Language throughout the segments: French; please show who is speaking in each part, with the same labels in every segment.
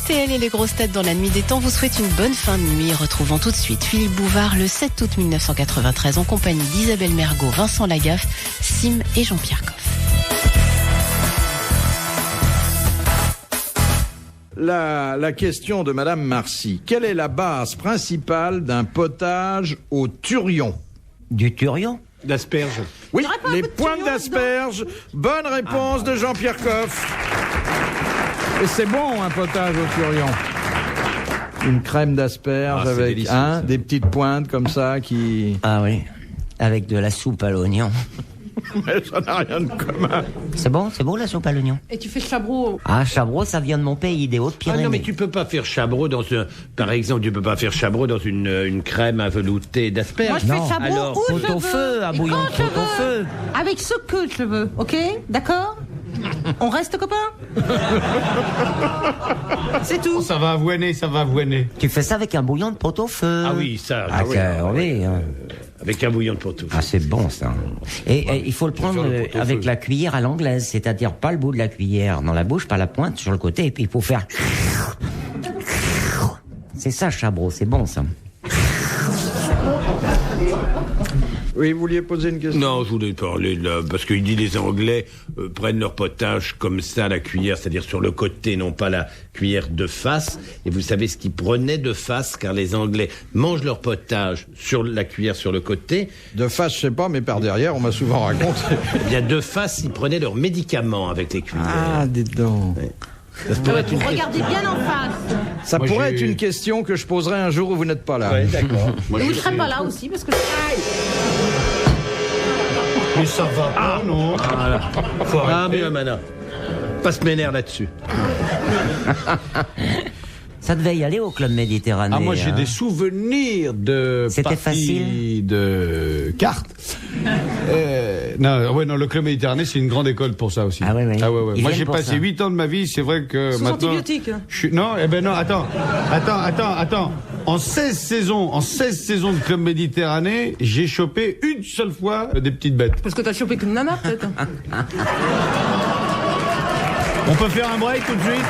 Speaker 1: RTL et les grosses têtes dans la nuit des temps vous souhaitent une bonne fin de nuit. Retrouvons tout de suite Philippe Bouvard le 7 août 1993 en compagnie d'Isabelle Mergo, Vincent Lagaffe, Sim et Jean-Pierre Coff.
Speaker 2: La question de Madame Marcy. Quelle est la base principale d'un potage au turion?
Speaker 3: Du turion?
Speaker 4: D'asperges.
Speaker 2: Oui, les pointes d'asperges. Bonne réponse de Jean-Pierre Coff. Et c'est bon, un potage au turion. Une crème d'asperges avec des petites pointes comme ça qui...
Speaker 3: Ah oui, avec de la soupe à l'oignon.
Speaker 2: Mais ça n'a rien de commun.
Speaker 3: C'est bon la soupe à l'oignon.
Speaker 5: Et tu fais Chabreau.
Speaker 3: Ah, Chabreau, ça vient de mon pays, des Hautes-Pyrénées.
Speaker 4: Ah non, mais tu peux pas faire Chabreau dans par exemple, tu peux pas faire Chabreau dans une crème à velouter d'asperges.
Speaker 5: Moi, je fais Chabreau
Speaker 4: alors,
Speaker 5: où je veux.
Speaker 3: Pot-au-feu, un bouillon de pot-au-feu.
Speaker 5: Avec ce que je veux, ok? D'accord? On reste copains? C'est tout.
Speaker 4: Ça va avoiner.
Speaker 3: Tu fais ça avec un bouillon de pot-au-feu.
Speaker 4: Ah oui, ça.
Speaker 3: Ah, oui.
Speaker 4: Avec un bouillon de pot-au-feu.
Speaker 3: Ah, c'est bon, ça. Et il faut le prendre avec la cuillère à l'anglaise, c'est-à-dire pas le bout de la cuillère dans la bouche, pas la pointe sur le côté, et puis il faut faire... C'est ça, Chabreau, c'est bon, ça.
Speaker 2: Oui, vous vouliez poser une question?
Speaker 4: Non, je voulais parler là, parce qu'il dit les Anglais prennent leur potage comme ça, la cuillère, c'est-à-dire sur le côté, non pas la cuillère de face. Et vous savez ce qu'ils prenaient de face, car les Anglais mangent leur potage sur la cuillère sur le côté.
Speaker 2: De face, je sais pas, mais par derrière, on m'a souvent raconté.
Speaker 4: Il y a de face, ils prenaient leurs médicaments avec les cuillères.
Speaker 2: Ah, dites donc.
Speaker 4: Ouais.
Speaker 5: Regardez bien en face.
Speaker 2: Ça pourrait être une question que je poserai un jour où vous n'êtes pas là.
Speaker 4: Ouais, d'accord.
Speaker 5: Et vous ne serez pas là aussi, parce que...
Speaker 4: Mais ça va pas, non. Ah, mais Mana, pas se m'énerve là-dessus.
Speaker 3: Ça devait y aller au Club Méditerranée.
Speaker 6: Ah, moi, j'ai des souvenirs de
Speaker 3: C'était
Speaker 6: parties
Speaker 3: facile
Speaker 6: de cartes. Non, le Club Méditerranée, c'est une grande école pour ça aussi.
Speaker 3: Ah ouais.
Speaker 6: Moi, j'ai passé 8 ans de ma vie, c'est vrai que
Speaker 5: Sous
Speaker 6: maintenant...
Speaker 5: antibiotiques.
Speaker 6: Non, attends. En 16 saisons de Club Méditerranée, j'ai chopé une seule fois des petites bêtes.
Speaker 5: Parce que t'as chopé qu'une nana, peut-être.
Speaker 6: On peut faire un break tout de suite?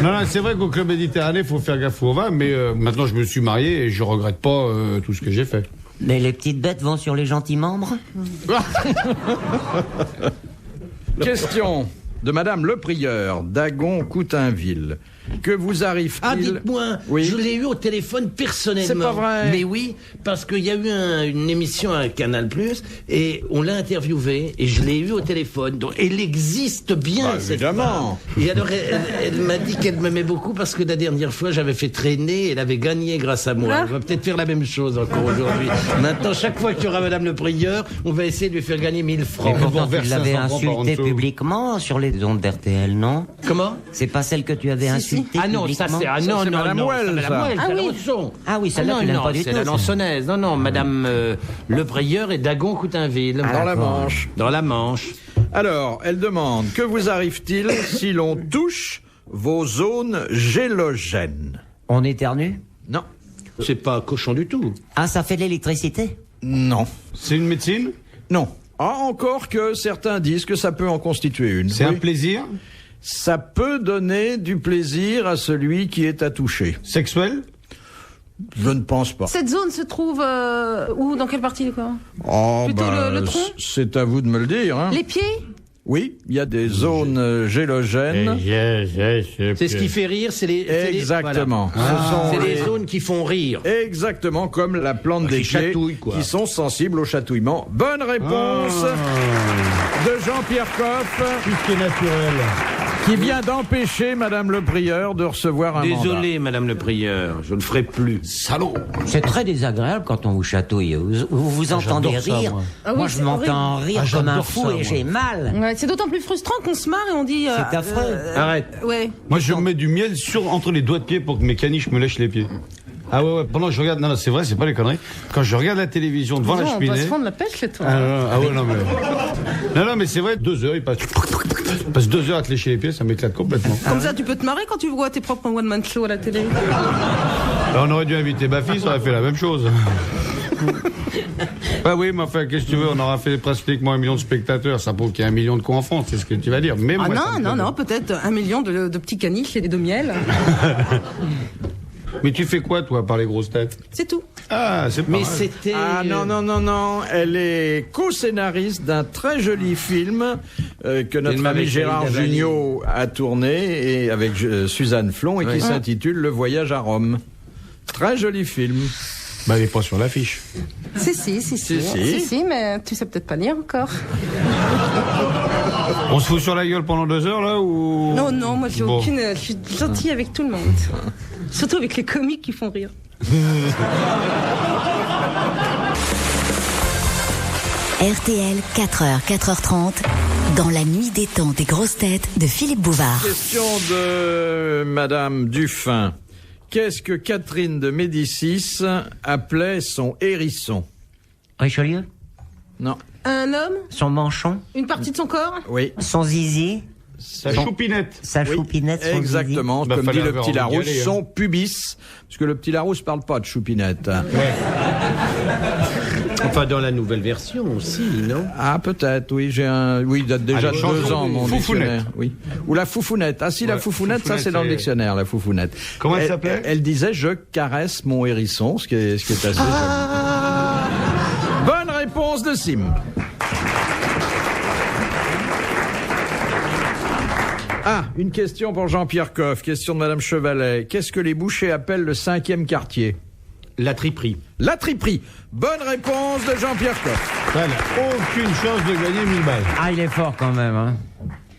Speaker 6: Non, c'est vrai qu'au Club Méditerranée, il faut faire gaffe où on va, mais maintenant je me suis marié et je regrette pas tout ce que j'ai fait.
Speaker 3: Mais les petites bêtes vont sur les gentils membres?
Speaker 2: Question de Madame Le Prieur, d'Agon-Coutainville. Que vous arrive-t-il?
Speaker 4: Ah, dites-moi,
Speaker 2: oui.
Speaker 4: Je l'ai eu au téléphone personnellement.
Speaker 2: C'est pas vrai.
Speaker 4: Mais oui, parce qu'il y a eu une émission à Canal+, et on l'a interviewée, et je l'ai eu au téléphone. Donc, elle existe bien, cette
Speaker 2: évidemment.
Speaker 4: femme. Et alors, elle m'a dit qu'elle m'aimait beaucoup, parce que la dernière fois, j'avais fait traîner, elle avait gagné grâce à moi. On va peut-être faire la même chose encore aujourd'hui. Maintenant, chaque fois qu'il y aura Madame Le Prieur, on va essayer de lui faire gagner 1000 francs.
Speaker 3: Et pourtant, tu l'avais
Speaker 6: 500 francs par en
Speaker 3: insulté
Speaker 6: dessous.
Speaker 3: publiquement sur les ondes d'RTL, non?
Speaker 4: Comment?
Speaker 3: C'est pas celle que tu avais insultée
Speaker 4: Ah non, ça
Speaker 3: publiquement?
Speaker 4: c'est... Ah
Speaker 2: Ça,
Speaker 4: non,
Speaker 2: c'est Madame Well,
Speaker 4: Madame
Speaker 2: ça.
Speaker 4: Well,
Speaker 5: Ah
Speaker 4: c'est la
Speaker 5: oui.
Speaker 4: Haute-Saône.
Speaker 3: Ah oui, celle-là, tu l'aimes pas du
Speaker 4: c'est
Speaker 3: tout,
Speaker 4: la
Speaker 3: ça.
Speaker 4: Lansonnaise. Non, Madame Le Prieur et Dagon-Coutainville.
Speaker 2: Dans la Manche.
Speaker 4: Dans la Manche.
Speaker 2: Alors, elle demande, que vous arrive-t-il si l'on touche vos zones gélogènes?
Speaker 3: On éternue?
Speaker 2: Non.
Speaker 4: C'est pas cochon du tout.
Speaker 3: Ah, ça fait de l'électricité?
Speaker 2: Non.
Speaker 6: C'est une médecine?
Speaker 2: Non. Ah, encore que certains disent que ça peut en constituer une.
Speaker 6: C'est
Speaker 2: Oui.
Speaker 6: un plaisir?
Speaker 2: Ça peut donner du plaisir à celui qui est à toucher.
Speaker 6: Sexuel?
Speaker 2: Je ne pense pas.
Speaker 5: Cette zone se trouve où? Dans quelle partie du corps?
Speaker 2: Oh,
Speaker 5: Plutôt le tronc?
Speaker 2: c'est à vous de me le dire. Hein.
Speaker 5: Les pieds?
Speaker 2: Oui, il y a des zones gélogènes.
Speaker 4: C'est ce qui fait rire, c'est les...
Speaker 2: Exactement.
Speaker 4: voilà.
Speaker 2: Ce sont
Speaker 4: C'est les zones qui font rire.
Speaker 2: Exactement comme la plante des
Speaker 4: qui
Speaker 2: pieds
Speaker 4: chatouillent, quoi.
Speaker 2: qui sont sensibles au chatouillement. Bonne réponse de Jean-Pierre Coff
Speaker 6: Tout ce qui est naturel.
Speaker 2: qui vient d'empêcher Madame Le Prieur de recevoir un mandat.
Speaker 4: Désolé, Madame Le Prieur, je ne le ferai plus.
Speaker 6: Salaud!
Speaker 3: C'est très désagréable quand on vous chatouille. Vous entendez
Speaker 6: j'adore ça,
Speaker 3: rire.
Speaker 6: moi.
Speaker 5: Ah oui,
Speaker 3: Moi, je
Speaker 5: c'est
Speaker 3: m'entends rire
Speaker 6: Ah,
Speaker 3: comme un
Speaker 6: j'adore
Speaker 3: fou
Speaker 6: ça,
Speaker 3: et
Speaker 6: moi.
Speaker 3: j'ai mal.
Speaker 5: Ouais, c'est d'autant plus frustrant qu'on se marre et on dit...
Speaker 3: C'est affreux.
Speaker 4: Arrête.
Speaker 5: Ouais.
Speaker 6: Moi, je mets du miel entre les doigts de pied pour que mes caniches me lèchent les pieds. Ah ouais, pendant que je regarde... Non, c'est vrai, c'est pas les conneries. Quand je regarde la télévision devant la
Speaker 5: On doit
Speaker 6: cheminée...
Speaker 5: se fendre la pêche, chez toi.
Speaker 6: Non, mais c'est vrai, 2 heures, il passe 2 heures à te lécher les pieds, ça m'éclate complètement.
Speaker 5: Comme ça, tu peux te marrer quand tu vois tes propres one-man show à la télé.
Speaker 6: On aurait dû inviter ma fille, ça aurait fait la même chose. Bah oui, mais enfin, qu'est-ce que tu veux, on aura fait pratiquement 1 million de spectateurs, ça prouve qu'il y a 1 million de cons en France, c'est ce que tu vas dire. Mais moi,
Speaker 5: non, peut-être 1 million de petits caniches et de miel.
Speaker 6: Mais tu fais quoi, toi, par les grosses têtes?
Speaker 5: C'est tout.
Speaker 6: Ah, c'est pas
Speaker 4: Mais
Speaker 6: mal.
Speaker 4: c'était...
Speaker 2: Ah non, elle est co-scénariste d'un très joli film que notre ami
Speaker 4: avec
Speaker 2: Gérard
Speaker 4: David Davalli.
Speaker 2: Jugnot a tourné et avec Suzanne Flon et qui s'intitule Le Voyage à Rome. Très joli film.
Speaker 6: Bah, elle est pas sur l'affiche.
Speaker 5: Si, mais tu sais peut-être pas lire encore.
Speaker 6: On se fout sur la gueule pendant 2 heures, là, ou...
Speaker 5: Non, moi j'ai
Speaker 6: Bon.
Speaker 5: aucune... Je suis gentille avec tout le monde. Surtout avec les comiques qui font rire.
Speaker 7: RTL, 4h, 4h30, dans la nuit des temps des grosses têtes de Philippe Bouvard.
Speaker 2: Question de Madame Dufin. Qu'est-ce que Catherine de Médicis appelait son hérisson?
Speaker 3: Richelieu?
Speaker 2: Non.
Speaker 5: Un homme,
Speaker 3: Son manchon?
Speaker 5: une partie de son corps,
Speaker 2: Oui.
Speaker 3: Son zizi?
Speaker 6: Sa choupinette.
Speaker 3: Sa
Speaker 2: Oui,
Speaker 3: choupinette? Son
Speaker 2: exactement,
Speaker 6: Bah,
Speaker 2: comme
Speaker 6: fallait
Speaker 2: dit le
Speaker 6: avoir
Speaker 2: petit
Speaker 6: envie d'y
Speaker 2: Larousse,
Speaker 6: aller, hein.
Speaker 2: son pubis, parce que le petit Larousse parle pas de choupinette.
Speaker 4: Enfin, dans la nouvelle version aussi, non?
Speaker 2: Ah, peut-être, oui, oui, il date déjà de
Speaker 6: Allez,
Speaker 2: 2 ans,
Speaker 6: chanson
Speaker 2: mon
Speaker 6: Foufounette.
Speaker 2: dictionnaire. Oui. Ou la foufounette. Ah, si, la
Speaker 6: Ouais,
Speaker 2: foufounette, ça,
Speaker 6: Foufounette,
Speaker 2: c'est dans le
Speaker 6: c'est-
Speaker 2: dictionnaire, la foufounette.
Speaker 6: Comment elle s'appelait
Speaker 2: Elle disait, je caresse mon hérisson, ce qui est assez joli. Bonne réponse de Sim. Ah, une question pour Jean-Pierre Coff, question de Madame Chevalet. Qu'est-ce que les bouchers appellent le 5e quartier?
Speaker 4: La triperie.
Speaker 2: La triperie. Bonne réponse de Jean-Pierre Coff.
Speaker 6: Elle n'a aucune chance de gagner 1000 balles.
Speaker 3: Ah, il est fort quand même, hein.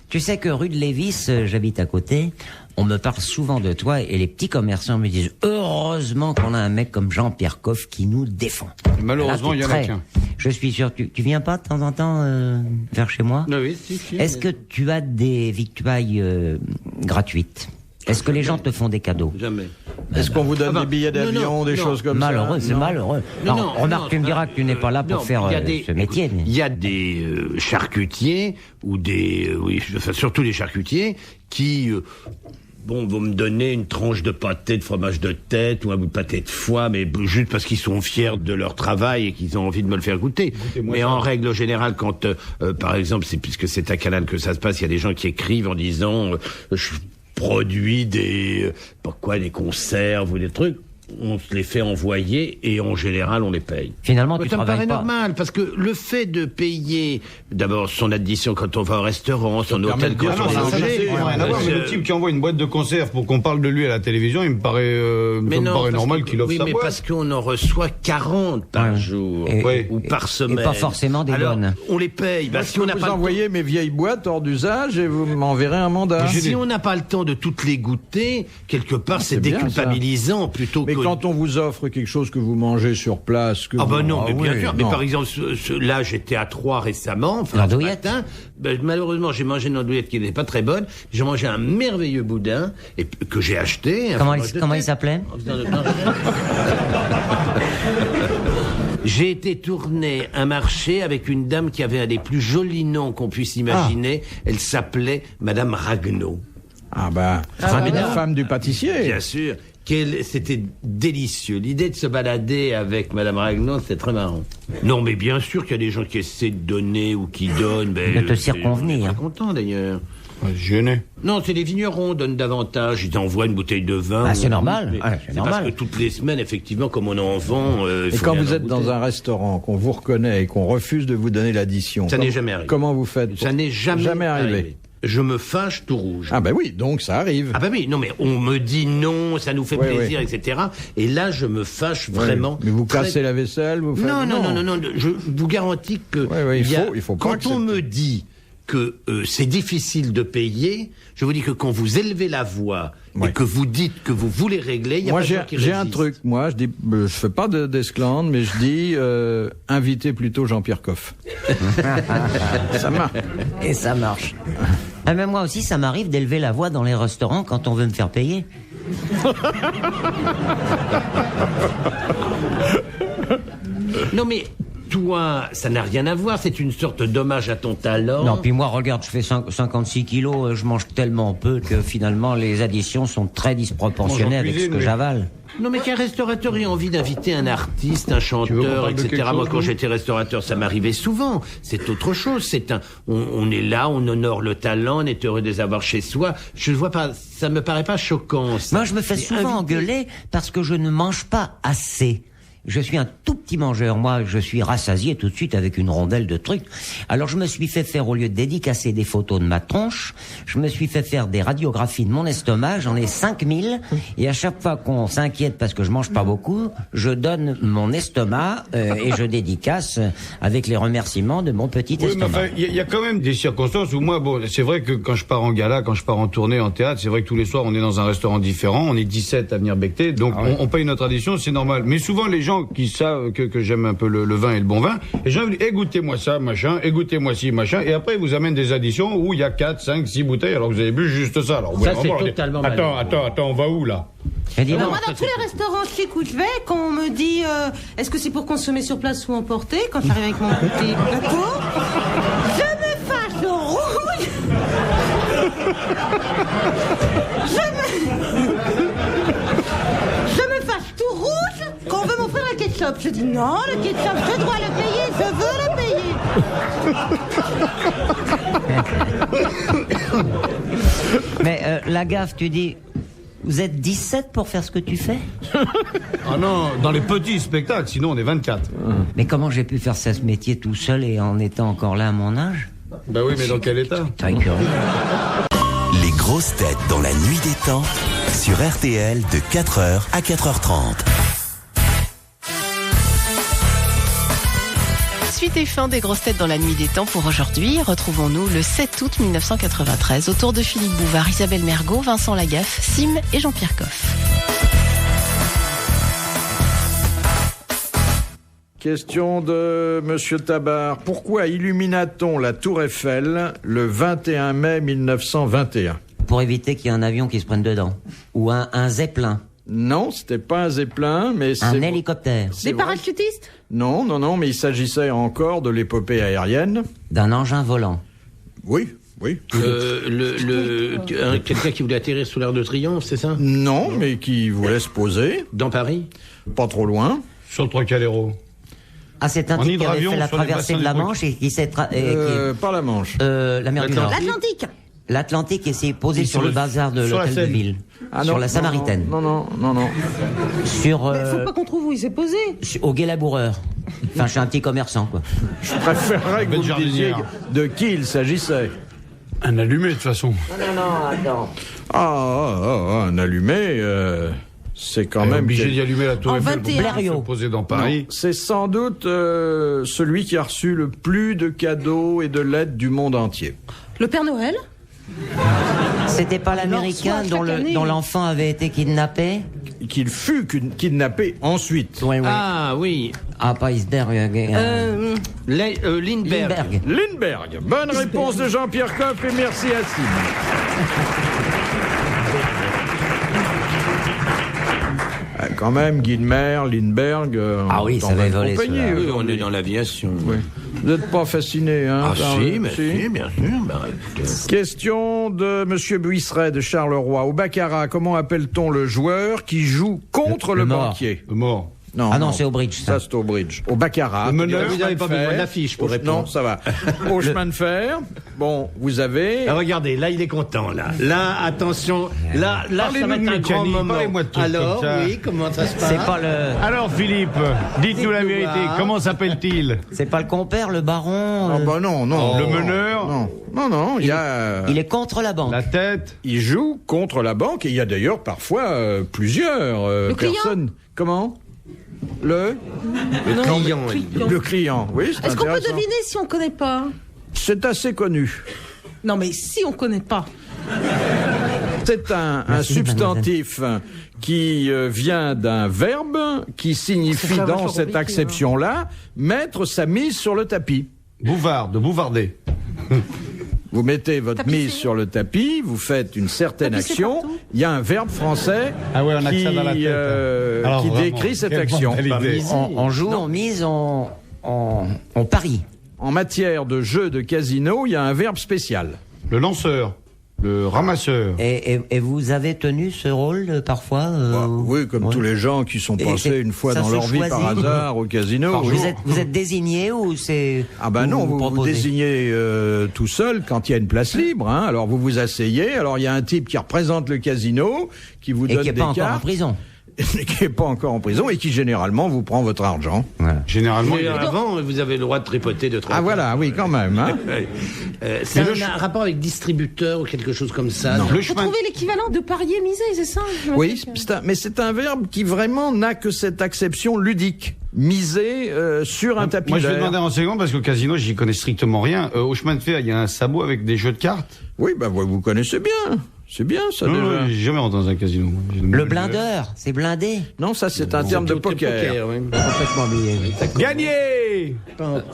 Speaker 3: Tu sais que rue de Lévis, j'habite à côté, on me parle souvent de toi et les petits commerçants me disent heureusement qu'on a un mec comme Jean-Pierre Coff qui nous défend.
Speaker 6: Malheureusement,
Speaker 3: Là,
Speaker 6: il y en a
Speaker 3: très-
Speaker 6: qu'un.
Speaker 3: Je suis sûr, tu viens pas de temps en temps vers chez moi?
Speaker 4: Oui, si.
Speaker 3: Est-ce que tu as des victuailles gratuites? Est-ce que les gens te font des cadeaux?
Speaker 4: Jamais.
Speaker 2: Est-ce qu'on vous donne
Speaker 4: Ah bah,
Speaker 2: des billets d'avion,
Speaker 4: non,
Speaker 2: des
Speaker 4: non.
Speaker 2: choses comme
Speaker 3: Malheureux,
Speaker 2: ça?
Speaker 3: c'est malheureux.
Speaker 4: Non,
Speaker 3: Alors,
Speaker 4: non,
Speaker 3: remarque,
Speaker 4: non,
Speaker 3: tu me diras que tu n'es pas là pour
Speaker 4: non,
Speaker 3: faire
Speaker 4: il y a des-
Speaker 3: ce métier. mais-
Speaker 4: Il y a des charcutiers ou des, enfin surtout les charcutiers qui, vont me donner une tranche de pâté de fromage de tête ou un bout de pâté de foie, mais juste parce qu'ils sont fiers de leur travail et qu'ils ont envie de me le faire goûter. Mais en règle générale, quand, par exemple, puisque c'est à Canal que ça se passe, il y a des gens qui écrivent en disant, je produis des conserves ou des trucs. On se les fait envoyer et en général on les paye.
Speaker 3: Finalement, tu
Speaker 4: Ça me paraît
Speaker 3: travailles pas.
Speaker 4: normal parce que le fait de payer d'abord son addition quand on va au restaurant, son
Speaker 2: permet
Speaker 4: hôtel
Speaker 2: de
Speaker 4: quand
Speaker 2: dire,
Speaker 4: on
Speaker 2: non,
Speaker 4: est
Speaker 2: ça,
Speaker 4: logé.
Speaker 2: c'est-
Speaker 6: Rien à voir, mais le type qui envoie une boîte de conserve pour qu'on parle de lui à la télévision, il me paraît,
Speaker 4: parce
Speaker 6: normal
Speaker 4: que-
Speaker 6: qu'il offre
Speaker 4: oui,
Speaker 6: sa
Speaker 4: mais
Speaker 6: boîte.
Speaker 4: parce qu'on en reçoit 40 par
Speaker 3: Ouais.
Speaker 4: jour
Speaker 3: Et-
Speaker 4: ou par semaine.
Speaker 3: et pas forcément des
Speaker 4: Alors,
Speaker 3: bonnes.
Speaker 4: on les paye. Bah,
Speaker 2: Moi,
Speaker 4: si
Speaker 2: je
Speaker 4: on
Speaker 2: peux
Speaker 4: n'a
Speaker 2: vous
Speaker 4: pas le
Speaker 2: envoyer mes vieilles boîtes hors d'usage et vous m'enverrez un mandat.
Speaker 4: temps, si on n'a pas le temps de toutes les goûter, quelque part c'est
Speaker 2: bien,
Speaker 4: déculpabilisant plutôt
Speaker 2: Mais
Speaker 4: que.
Speaker 2: quand on vous offre quelque chose que vous mangez sur place, que
Speaker 4: Ah
Speaker 2: vous...
Speaker 4: bah non, mais bien
Speaker 2: oui,
Speaker 4: sûr. Mais
Speaker 2: non.
Speaker 4: par exemple, là, j'étais à Troyes récemment, enfin, ce
Speaker 3: L'andouillette.
Speaker 4: matin. Ben, malheureusement, j'ai mangé une andouillette qui n'était pas très bonne. J'ai mangé un merveilleux boudin et que j'ai acheté. un
Speaker 3: Comment
Speaker 4: fromage de
Speaker 3: il
Speaker 4: tête.
Speaker 3: s'appelait?
Speaker 4: J'ai été tourner un marché avec une dame qui avait un des plus jolis noms qu'on puisse imaginer. Elle s'appelait Madame Ragnaud.
Speaker 2: Ah bah, la femme du pâtissier.
Speaker 4: Bien sûr. C'était délicieux. L'idée de se balader avec Madame Ragnaud, c'était très marrant. Non, mais bien sûr qu'il y a des gens qui essaient de donner ou qui donnent.
Speaker 3: De te circonvenir.
Speaker 4: Je suis content d'ailleurs.
Speaker 6: Gêné.
Speaker 4: Non, c'est les vignerons donnent davantage. Ils envoient une bouteille de vin.
Speaker 3: Ah, c'est
Speaker 4: ou-
Speaker 3: normal.
Speaker 4: mais
Speaker 3: Ah, c'est
Speaker 4: parce
Speaker 3: normal.
Speaker 4: que toutes les semaines, effectivement, comme on en vend.
Speaker 2: Et quand vous êtes dans un restaurant, qu'on vous reconnaît et qu'on refuse de vous donner l'addition,
Speaker 4: Ça n'est jamais arrivé.
Speaker 2: Comment vous faites
Speaker 4: Ça n'est jamais
Speaker 2: arrivé.
Speaker 4: Je me fâche tout rouge.
Speaker 2: Ah ben oui, donc ça arrive.
Speaker 4: Ah bah oui, non mais on me dit non, ça nous fait
Speaker 2: Ouais,
Speaker 4: plaisir, etc. Et là, je me fâche vraiment.
Speaker 2: Mais vous
Speaker 4: très-
Speaker 2: cassez la vaisselle, vous faites...
Speaker 4: Non, je vous garantis que
Speaker 2: Ouais, il faut pas
Speaker 4: quand
Speaker 2: accepter.
Speaker 4: on me dit que c'est difficile de payer, je vous dis que quand vous élevez la voix
Speaker 2: Ouais.
Speaker 4: et que vous dites que vous voulez régler, il y a
Speaker 2: Moi,
Speaker 4: pas de gens qui
Speaker 2: j'ai un
Speaker 4: résistent.
Speaker 2: truc. Moi, je dis, je fais pas d'esclandre, mais je dis, invitez plutôt Jean-Pierre Coff. Ça marche.
Speaker 3: Et ça marche. Ah, mais moi aussi, ça m'arrive d'élever la voix dans les restaurants quand on veut me faire payer.
Speaker 4: Non mais toi, ça n'a rien à voir. C'est une sorte d'hommage à ton talent.
Speaker 3: Non, puis moi, regarde, je fais 56 kilos, je mange tellement peu que finalement les additions sont très disproportionnées avec ce que j'avale.
Speaker 4: Non, mais qu'un restaurateur ait envie d'inviter un artiste, un chanteur, etc. Moi, quand j'étais restaurateur, ça m'arrivait souvent. C'est autre chose. On est là, on honore le talent, on est heureux de les avoir chez soi. Je ne vois pas, ça me paraît pas choquant. Ça.
Speaker 3: Moi, je me fais souvent engueuler parce que je ne mange pas assez. Je suis un tout petit mangeur. Moi, je suis rassasié tout de suite avec une rondelle de trucs. Alors, je me suis fait faire, au lieu de dédicacer des photos de ma tronche, je me suis fait faire des radiographies de mon estomac. J'en ai 5000. Et à chaque fois qu'on s'inquiète parce que je mange pas beaucoup, je donne mon estomac et je dédicace avec les remerciements de mon petit estomac.
Speaker 6: Il y a quand même des circonstances où moi, bon, c'est vrai que quand je pars en gala, quand je pars en tournée, en théâtre, c'est vrai que tous les soirs, on est dans un restaurant différent. On est 17 à venir becter. Donc, on paye notre addition, c'est normal. Mais souvent, les gens qui savent que j'aime un peu le vin et le bon vin, et j'ai envie, goûtez-moi ça, machin, goûtez-moi ci, machin, et après, ils vous amènent des additions où il y a 4, 5, 6 bouteilles, alors vous avez bu juste ça. Alors,
Speaker 4: ça, c'est totalement mal.
Speaker 6: Attends, on va où, là?
Speaker 5: Alors moi, dans tous les restaurants chic où je vais, quand on me dit est-ce que c'est pour consommer sur place ou emporter, quand j'arrive avec mon petit plateau, je me fâche rouge. Je me fâche tout rouge quand on veut m'offrir le ketchup. Je dis non, le ketchup, je dois le payer, je veux le payer.
Speaker 3: Mais la gaffe, tu dis... Vous êtes 17 pour faire ce que tu fais?
Speaker 6: Ah non, dans les petits spectacles, sinon on est 24.
Speaker 3: Mais comment j'ai pu faire ce métier tout seul et en étant encore là à mon âge?
Speaker 6: Bah oui, mais dans quel état?
Speaker 3: Très curieux.
Speaker 8: Les grosses têtes dans la nuit des temps sur RTL de 4h à 4h30.
Speaker 1: Suite et fin des grosses têtes dans la nuit des temps pour aujourd'hui. Retrouvons-nous le 7 août 1993 autour de Philippe Bouvard, Isabelle Mergo, Vincent Lagaffe, Sim et Jean-Pierre Coff.
Speaker 2: Question de Monsieur Tabar. Pourquoi illumina-t-on la Tour Eiffel le 21 mai 1921?
Speaker 3: Pour éviter qu'il y ait un avion qui se prenne dedans. Ou un zeppelin.
Speaker 2: Non, c'était pas un zeppelin, mais c'est...
Speaker 3: Un hélicoptère.
Speaker 5: Des parachutistes?
Speaker 2: Non, mais il s'agissait encore de l'épopée aérienne.
Speaker 3: D'un engin volant.
Speaker 2: Oui.
Speaker 4: Quelqu'un qui voulait atterrir sous l'Arc de Triomphe, c'est ça?
Speaker 2: Non, mais qui voulait se poser.
Speaker 4: Dans Paris?
Speaker 2: Pas trop loin.
Speaker 6: Sur le Trocadéro.
Speaker 3: Ah, c'est un type qui avait fait la traversée de la Manche et qui s'est...
Speaker 2: Pas la Manche.
Speaker 3: La mer du Nord.
Speaker 5: L'Atlantique.
Speaker 3: L'Atlantique et s'est posé sur le bazar de l'hôtel de ville. Sur la Samaritaine.
Speaker 2: Non.
Speaker 3: Sur...
Speaker 5: Mais faut pas qu'on trouve où il s'est posé.
Speaker 3: Au Gué Laboureur. Enfin, je suis un petit commerçant, quoi.
Speaker 2: Je préférerais que vous me disiez de qui il s'agissait.
Speaker 6: Un allumé, de toute façon.
Speaker 3: Non, attends.
Speaker 2: Un allumé, c'est quand même...
Speaker 6: obligé d'y allumer la Tour Eiffel pour
Speaker 3: Blériot.
Speaker 6: se poser dans Paris.
Speaker 2: Non, c'est sans doute celui qui a reçu le plus de cadeaux et de lettres du monde entier.
Speaker 5: Le Père Noël?
Speaker 3: C'était pas l'Américain dont l'enfant avait été kidnappé?
Speaker 2: Qu'il fut kidnappé ensuite.
Speaker 3: Oui.
Speaker 4: Ah oui.
Speaker 3: Ah, pas Isberg.
Speaker 4: Lindbergh.
Speaker 2: Lindbergh. Bonne réponse de Jean-Pierre Coff et merci à Sim. Quand même, Guilmer, Lindbergh...
Speaker 3: Ah oui, ça avait volé
Speaker 4: Oui, on est dans l'aviation.
Speaker 2: Oui. Vous n'êtes pas fasciné, hein?
Speaker 4: Ah si, bien sûr.
Speaker 2: Question de Monsieur Buisseret de Charleroi. Au baccarat, comment appelle-t-on le joueur qui joue contre le banquier?
Speaker 6: Le mort.
Speaker 2: Non,
Speaker 3: c'est au bridge,
Speaker 2: ça. C'est au bridge. Au baccarat.
Speaker 6: Le meneur,
Speaker 4: vous n'avez pas besoin d'affiche pour répondre.
Speaker 2: Non, ça va. Au chemin de fer. Bon, vous avez...
Speaker 4: Ah, regardez, là, il est content, là. Là, attention. Là, ça va être un grand moment.
Speaker 6: Parlez-moi de tout
Speaker 4: Alors,
Speaker 6: comme ça.
Speaker 4: oui, comment ça se passe?
Speaker 3: C'est pas le...
Speaker 6: Alors, Philippe, dites-nous la vérité. Comment s'appelle-t-il?
Speaker 3: C'est pas le compère, le baron?
Speaker 2: Ah bah non.
Speaker 6: Le meneur?
Speaker 2: Non, il y a...
Speaker 3: Il est contre la banque.
Speaker 6: La tête?
Speaker 2: Il joue contre la banque et il y a d'ailleurs parfois plusieurs personnes. Comment? Le client, oui.
Speaker 5: Est-ce qu'on peut deviner si on connaît pas?
Speaker 2: C'est assez connu.
Speaker 5: Non, mais si on connaît pas.
Speaker 2: C'est un substantif qui vient d'un verbe qui signifie dans cette acception-là mettre sa mise sur le tapis.
Speaker 6: Bouvard, de bouvarder.
Speaker 2: Vous mettez votre
Speaker 5: Tapisser.
Speaker 2: mise sur le tapis, vous faites une certaine
Speaker 5: Tapisser
Speaker 2: action.
Speaker 5: partout.
Speaker 2: Il y a un verbe français
Speaker 6: On a que ça dans la tête. Alors,
Speaker 2: qui
Speaker 6: vraiment,
Speaker 2: décrit cette
Speaker 6: quelle
Speaker 2: action.
Speaker 6: mentalité.
Speaker 3: On joue, on mise, on on parie.
Speaker 2: En matière de jeu de casino, il y a un verbe spécial.
Speaker 6: Le lanceur, le ramasseur.
Speaker 3: Et vous avez tenu ce rôle parfois
Speaker 2: Oui, comme tous les gens qui sont passés une fois dans leur vie par hasard au casino.
Speaker 3: Vous êtes désigné ou c'est...
Speaker 2: Ah ben non, vous désignez tout seul quand il y a une place libre. Hein. Alors vous vous asseyez, alors il y a un type qui représente le casino, qui vous donne des cartes.
Speaker 3: Et qui n'est pas encore en prison.
Speaker 2: Qui n'est pas encore en prison et qui généralement vous prend votre argent.
Speaker 3: Voilà.
Speaker 6: Généralement.
Speaker 4: Mais avant, vous avez le droit de tripoter de 3
Speaker 2: Ah voilà, oui, quand même. Hein.
Speaker 4: C'est un rapport avec distributeur ou quelque chose comme ça.
Speaker 5: Il faut trouver l'équivalent de parier miser, c'est ça?
Speaker 2: Oui, mais c'est un verbe qui vraiment n'a que cette acception ludique. Miser sur un tapis
Speaker 6: Moi, je
Speaker 2: vert.
Speaker 6: vais demander un renseignement parce qu'au casino, j'y connais strictement rien. Au chemin de fer, il y a un sabot avec des jeux de cartes.
Speaker 2: Oui, bah vous connaissez bien. C'est bien ça déjà.
Speaker 6: Non, j'ai jamais entendu un casino.
Speaker 3: Le blindeur, c'est blindé.
Speaker 2: Non, ça c'est un terme de poker.
Speaker 4: Oui.
Speaker 3: Complètement oublié.
Speaker 6: Gagné.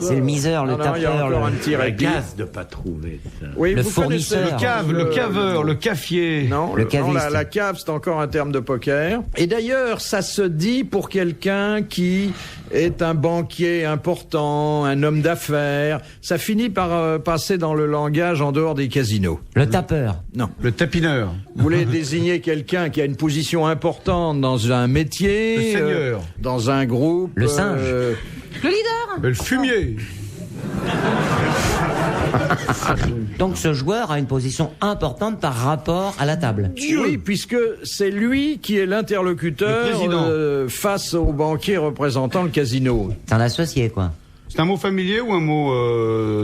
Speaker 3: C'est le miseur, le
Speaker 2: Non, il y a
Speaker 3: tapeur.
Speaker 2: encore un petit
Speaker 4: La
Speaker 2: rugby.
Speaker 4: casse de pas trouver ça.
Speaker 2: Oui,
Speaker 3: Le
Speaker 2: vous
Speaker 3: fournisseur.
Speaker 2: connaissez
Speaker 6: Le caveur, le cafier.
Speaker 2: Non,
Speaker 3: Le caviste.
Speaker 2: la cave, c'est encore un terme de poker. Et d'ailleurs, ça se dit pour quelqu'un qui est un banquier important, un homme d'affaires. Ça finit par passer dans le langage en dehors des casinos.
Speaker 3: Le tapeur.
Speaker 2: Non.
Speaker 6: Le tapineur.
Speaker 2: Vous voulez désigner quelqu'un qui a une position importante dans un métier,
Speaker 6: Le seigneur.
Speaker 2: dans un groupe.
Speaker 3: Le singe.
Speaker 5: Le leader.
Speaker 6: Le fumier.
Speaker 3: Donc ce joueur a une position importante par rapport à la table.
Speaker 2: Oui, puisque c'est lui qui est l'interlocuteur
Speaker 6: Le président.
Speaker 2: face au banquier représentant le casino.
Speaker 3: C'est un associé, quoi.
Speaker 6: C'est un mot familier ou un mot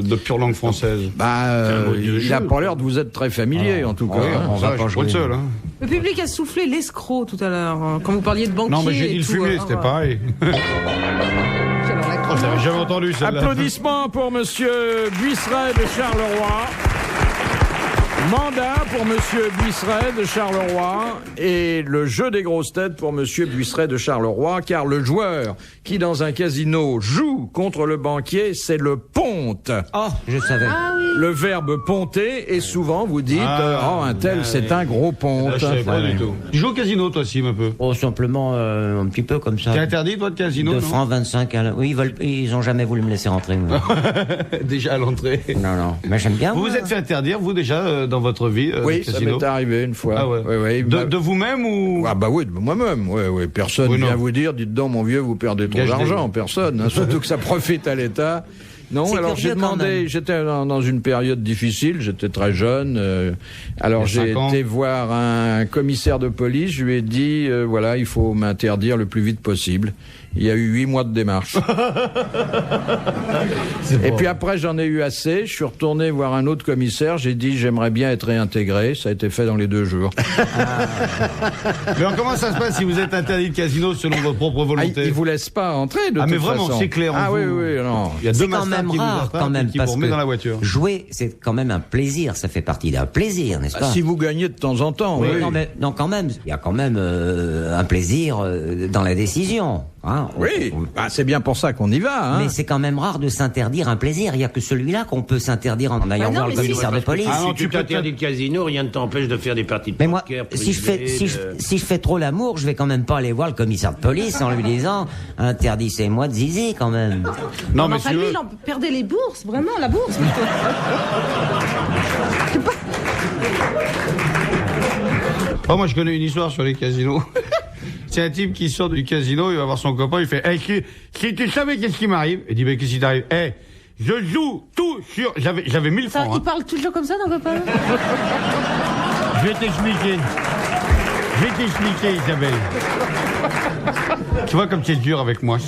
Speaker 6: de pure langue française?
Speaker 2: Il n'a pas l'air de vous être très familier, en tout cas.
Speaker 3: on va pas
Speaker 6: je suis le seul. Hein.
Speaker 5: Le public a soufflé l'escroc tout à l'heure, quand vous parliez de banquier.
Speaker 6: Non, mais j'ai dit
Speaker 5: et
Speaker 6: le
Speaker 5: tout,
Speaker 6: fumier, c'était pareil. Oh, j'avais jamais entendu celle-là.
Speaker 2: Applaudissements pour Monsieur Buisseret de Charleroi. Mandat pour Monsieur Buisseret de Charleroi et le jeu des grosses têtes pour Monsieur Buisseret de Charleroi, car le joueur qui dans un casino joue contre le banquier, c'est le ponte.
Speaker 3: Oh, je savais.
Speaker 5: Ah oui.
Speaker 2: Le verbe ponter et souvent vous dites un tel c'est un gros ponte.
Speaker 6: Je savais pas du tout. Tu joues au casino, toi, Sim, un peu?
Speaker 3: Oh, simplement un petit peu comme ça.
Speaker 6: T'es interdit, toi, de casino?
Speaker 3: 2
Speaker 6: non
Speaker 3: francs 25. Oui, ils ont jamais voulu me laisser rentrer. moi.
Speaker 6: Déjà à l'entrée.
Speaker 3: Non. Mais j'aime bien.
Speaker 6: Vous
Speaker 3: moi.
Speaker 6: vous êtes fait interdire, vous, déjà, dans votre vie,
Speaker 2: Oui,
Speaker 6: de
Speaker 2: ça
Speaker 6: casino?
Speaker 2: m'est arrivé une fois.
Speaker 6: Ah ouais.
Speaker 2: Oui,
Speaker 6: De vous-même ou?
Speaker 2: Ah bah oui, de moi-même. Oui. Personne
Speaker 6: Oui, non.
Speaker 2: vient vous dire, dites donc mon vieux, vous perdez trop
Speaker 6: Gage
Speaker 2: d'argent.
Speaker 6: des-
Speaker 2: Personne. Hein, surtout que ça profite à l'État. Non,
Speaker 3: C'est
Speaker 2: alors j'ai
Speaker 3: curieux quand
Speaker 2: demandé,
Speaker 3: même.
Speaker 2: j'étais dans une période difficile, j'étais très jeune. Alors
Speaker 6: Il y a
Speaker 2: j'ai
Speaker 6: 5 ans.
Speaker 2: été voir un commissaire de police, je lui ai dit, voilà, il faut m'interdire le plus vite possible. Il y a eu 8 mois de démarche. Et puis après, j'en ai eu assez. Je suis retourné voir un autre commissaire. J'ai dit, j'aimerais bien être réintégré. Ça a été fait dans les 2 jours.
Speaker 6: Mais alors, comment ça se passe si vous êtes interdit de casino selon votre propre
Speaker 2: Ah,
Speaker 6: volonté?
Speaker 2: il vous laisse pas entrer de
Speaker 6: Ah,
Speaker 2: toute
Speaker 6: mais vraiment,
Speaker 2: façon.
Speaker 6: c'est clair en
Speaker 2: Ah
Speaker 6: vous.
Speaker 2: oui, non.
Speaker 6: Il y a
Speaker 3: C'est
Speaker 6: deux
Speaker 3: quand
Speaker 6: mastards
Speaker 3: même
Speaker 6: qui vous
Speaker 3: rare,
Speaker 6: attrapent
Speaker 3: quand même,
Speaker 6: et qui
Speaker 3: parce
Speaker 6: vous remettent
Speaker 3: que
Speaker 6: dans la voiture.
Speaker 3: jouer, c'est quand même un plaisir. Ça fait partie d'un plaisir, n'est-ce pas?
Speaker 2: Si vous gagnez de temps en temps, oui.
Speaker 3: Non, quand même. Il y a quand même un plaisir dans la décision. Hein.
Speaker 2: Oui, c'est bien pour ça qu'on y va. Hein.
Speaker 3: Mais c'est quand même rare de s'interdire un plaisir. Il n'y a que celui-là qu'on peut s'interdire en allant
Speaker 5: non,
Speaker 3: voir le
Speaker 5: mais si-
Speaker 3: commissaire de police.
Speaker 6: Ah non,
Speaker 4: Si tu t'interdis le casino, rien ne t'empêche de faire des parties de
Speaker 3: Mais moi,
Speaker 4: poker.
Speaker 3: si je fais trop l'amour, je vais quand même pas aller voir le commissaire de police en lui disant interdisez-moi de zizi quand même.
Speaker 6: Non,
Speaker 5: mais
Speaker 6: mais
Speaker 5: enfin, lui, il en perdait les bourses, vraiment, la bourse.
Speaker 6: Oh, moi, je connais une histoire sur les casinos. C'est un type qui sort du casino, il va voir son copain, il fait hey, si tu savais qu'est-ce qui m'arrive? Il dit mais qu'est-ce qui t'arrive? Hey, je joue tout sur... J'avais 1000
Speaker 5: Ça,
Speaker 6: francs.
Speaker 5: il parle toujours comme ça, ton copain?
Speaker 6: Je vais t'expliquer. Isabelle. Tu vois comme c'est dur avec moi.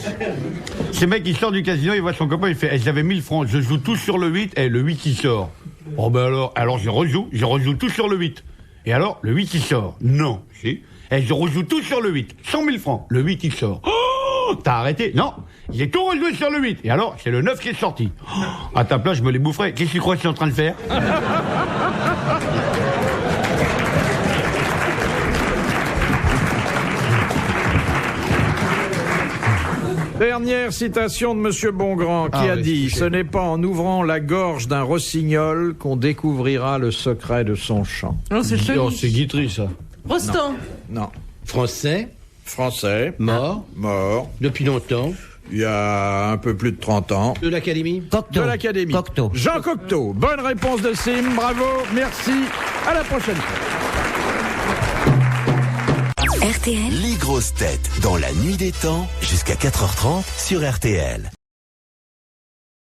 Speaker 6: Ce mec, il sort du casino, il voit son copain, il fait hey, j'avais 1000 francs, je joue tout sur le 8, et le 8 il sort. Oh ben alors je rejoue tout sur le 8. Et alors, le 8 il sort. Non, si. Et je rejoue tout sur le 8. 100 000 francs. Le 8 il sort. Oh, t'as arrêté? Non, j'ai tout rejoué sur le 8. Et alors, c'est le 9 qui est sorti. Oh, à ta place, je me les boufferais. Qu'est-ce que tu crois que je suis en train de faire?
Speaker 2: Dernière citation de Monsieur Bongrand qui a dit « Ce n'est pas en ouvrant la gorge d'un rossignol qu'on découvrira le secret de son chant.
Speaker 5: Non, c'est
Speaker 6: Oh, c'est Guitry, ça.
Speaker 5: Rostand. »
Speaker 2: Non.
Speaker 4: Français,
Speaker 2: Français.
Speaker 4: mort,
Speaker 2: Mort.
Speaker 4: depuis longtemps.
Speaker 2: Il y a un peu plus de 30 ans.
Speaker 4: De l'Académie.
Speaker 3: Cocteau.
Speaker 2: De l'Académie.
Speaker 3: Cocteau.
Speaker 2: Jean Cocteau. Bonne réponse de Sim. Bravo. Merci. À la prochaine fois.
Speaker 7: RTL.
Speaker 8: Les grosses têtes dans la nuit des temps jusqu'à 4h30 sur RTL.